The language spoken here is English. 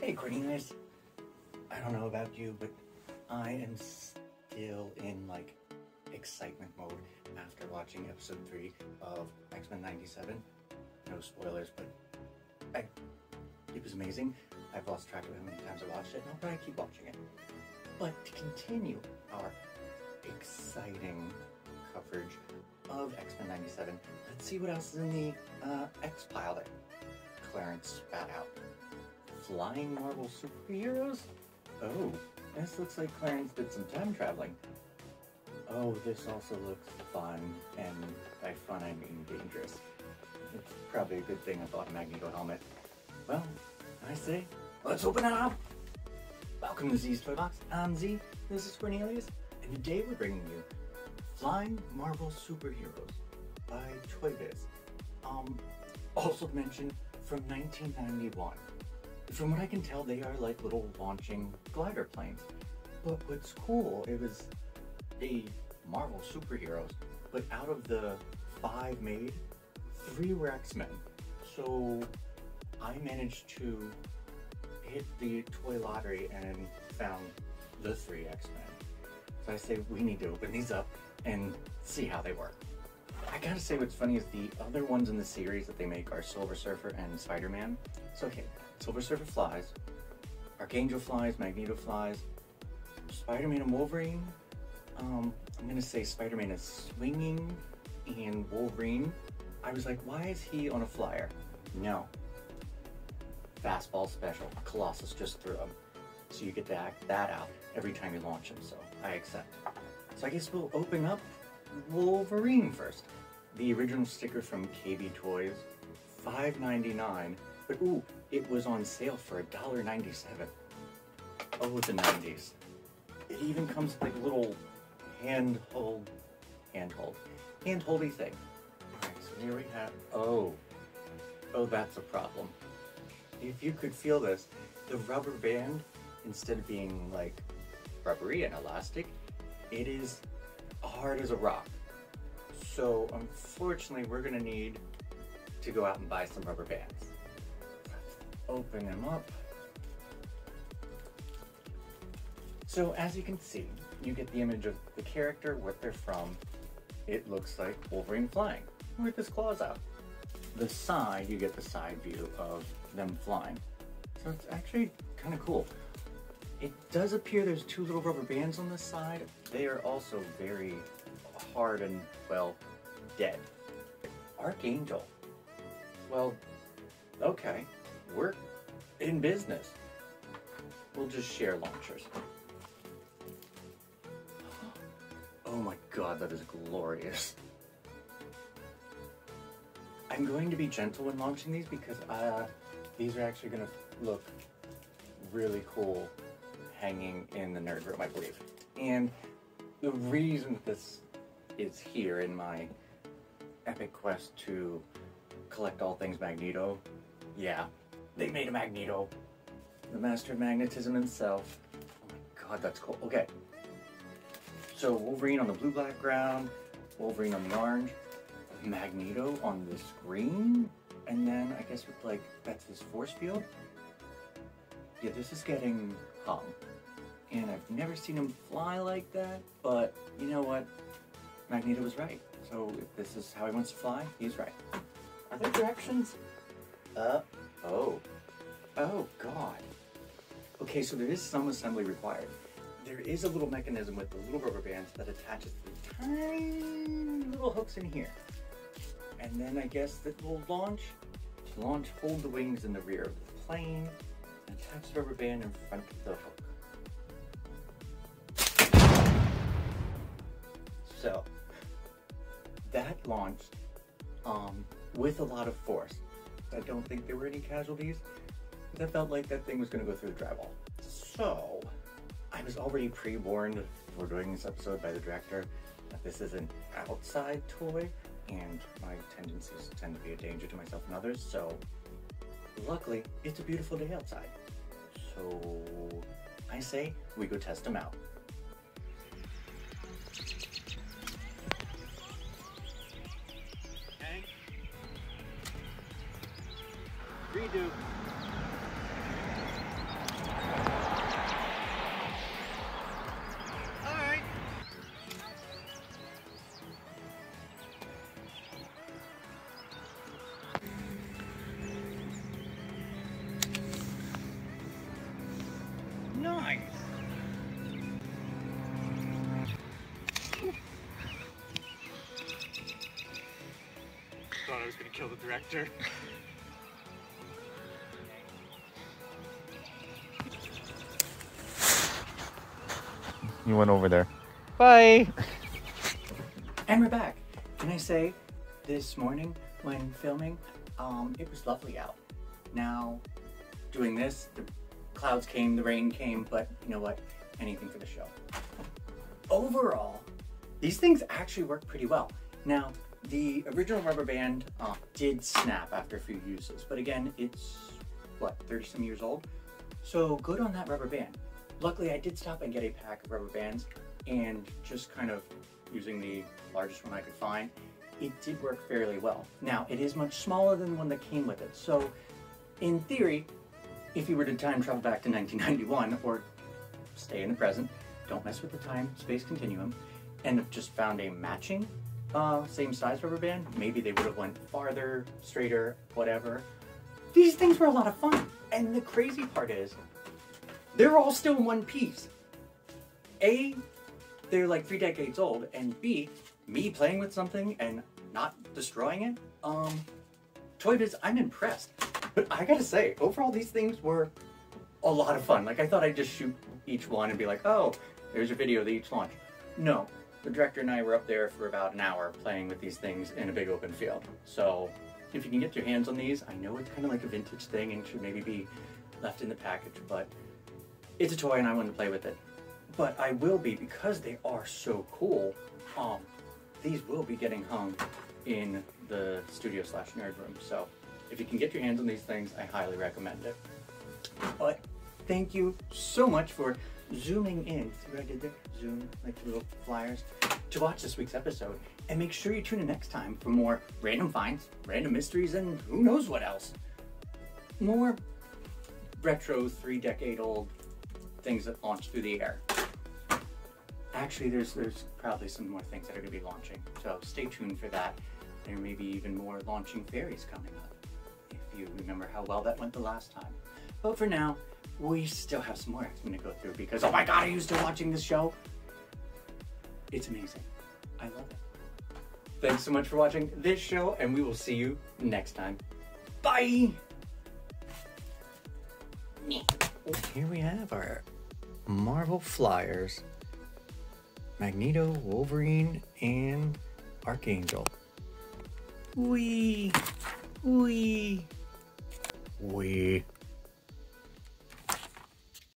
Hey Cornelius, I don't know about you, but I am still in like excitement mode after watching episode 3 of X-Men 97. No spoilers, but it was amazing. I've lost track of how many times I watched it, and I'll probably keep watching it. But to continue our exciting coverage of X-Men 97, let's see what else is in the X pile that Clarence spat out. Flying Marvel superheroes? Oh, this looks like Clarence did some time traveling. Oh, this also looks fun, and by fun I mean dangerous. It's probably a good thing I bought a Magneto helmet. Well, I say, let's open it up! Welcome to Z's Toy Box. I'm Z, this is Cornelius, and today we're bringing you Flying Marvel Superheroes by toybiz. Also mentioned from 1991. From what I can tell, they are like little launching glider planes. But what's cool, it was a Marvel superheroes, but out of the 5 made, 3 were X-Men. So I managed to hit the toy lottery and found the 3 X-Men. So I say we need to open these up and see how they work. I gotta say what's funny is the other ones in the series that they make are Silver Surfer and Spider-Man. So okay, Silver Surfer flies, Archangel flies, Magneto flies, Spider-Man and Wolverine. I'm gonna say Spider-Man is swinging and Wolverine. I was like, why is he on a flyer? No. Fastball special. Colossus just threw him. So you get to act that out every time you launch him, so I accept. So I guess we'll open up Wolverine first. The original sticker from KB Toys, $5.99, but ooh, it was on sale for $1.97. Oh, the 90s. It even comes with like a little handholdy thing. Alright, so here we have, oh, that's a problem. If you could feel this, the rubber band, instead of being like rubbery and elastic, it is hard as a rock. So unfortunately, we're gonna need to go out and buy some rubber bands. Open them up. So as you can see, you get the image of the character, what they're from. It looks like Wolverine flying with his claws out. The side, you get the side view of them flying. So it's actually kind of cool. It does appear there's 2 little rubber bands on the side. They are also very hard and, well, dead. Archangel. Well, okay, we're in business. We'll just share launchers. Oh my god, that is glorious. I'm going to be gentle when launching these because these are actually going to look really cool hanging in the nerd room, I believe. And the reason that this is here in my epic quest to collect all things Magneto, yeah, they made a Magneto. The master of magnetism himself. Oh my god, that's cool. Okay. So Wolverine on the blue background, Wolverine on the orange, Magneto on the screen, and then I guess with like, that's his force field. Yeah, this is getting hung. And I've never seen him fly like that, but you know what? Magneto was right. So if this is how he wants to fly, he's right. Are there directions? Oh god. Okay, so there is some assembly required. There is a little mechanism with the little rubber bands that attaches the tiny little hooks in here. And then I guess that will launch, hold the wings in the rear of the plane, and attach the rubber band in front of the hook. So, that launched with a lot of force. I don't think there were any casualties, but I felt like that thing was going to go through the drywall. So, I was already pre-warned before doing this episode by the director that this is an outside toy, and my tendencies tend to be a danger to myself and others, so luckily, it's a beautiful day outside. So, I say we go test them out. Okay. Redo. Nice. Thought I was gonna kill the director. You went over there. Bye! And we're back. Can I say, this morning when filming, it was lovely out. Now, doing this, the clouds came, the rain came, but you know what? Anything for the show. Overall, these things actually work pretty well. Now, the original rubber band did snap after a few uses, but again, it's, what, 30 some years old? So good on that rubber band. Luckily, I did stop and get a pack of rubber bands, and just kind of using the largest one I could find, it did work fairly well. Now, it is much smaller than the one that came with it, so in theory, if you were to time travel back to 1991, or stay in the present, don't mess with the time-space continuum, and just found a matching same size rubber band, maybe they would have went farther, straighter, whatever. These things were a lot of fun, and the crazy part is, they're all still in one piece. A, they're like 3 decades old, and B, me playing with something and not destroying it, toybiz, I'm impressed. But I gotta say, overall these things were a lot of fun. Like, I thought I'd just shoot each one and be like, oh, there's a video they each launch. No, the director and I were up there for about an hour playing with these things in a big open field. So, if you can get your hands on these, I know it's kind of like a vintage thing and should maybe be left in the package, but it's a toy and I want to play with it. But I will be, because they are so cool, these will be getting hung in the studio/nerd room. So if you can get your hands on these things, I highly recommend it. But thank you so much for zooming in. See what I did there? Zoom, like the little flyers, to watch this week's episode. And make sure you tune in next time for more random finds, random mysteries, and who knows what else. More retro 3-decade-old things that launch through the air. Actually, there's probably some more things that are going to be launching, so stay tuned for that. There may be even more launching fairies coming up, if you remember how well that went the last time. But for now, we still have some more X-Men to go through because, oh my god, are you still watching this show? It's amazing. I love it. Thanks so much for watching this show, and we will see you next time. Bye! Here we have our Marvel Flyers. Magneto, Wolverine, and Archangel. Wee! Wee! Wee!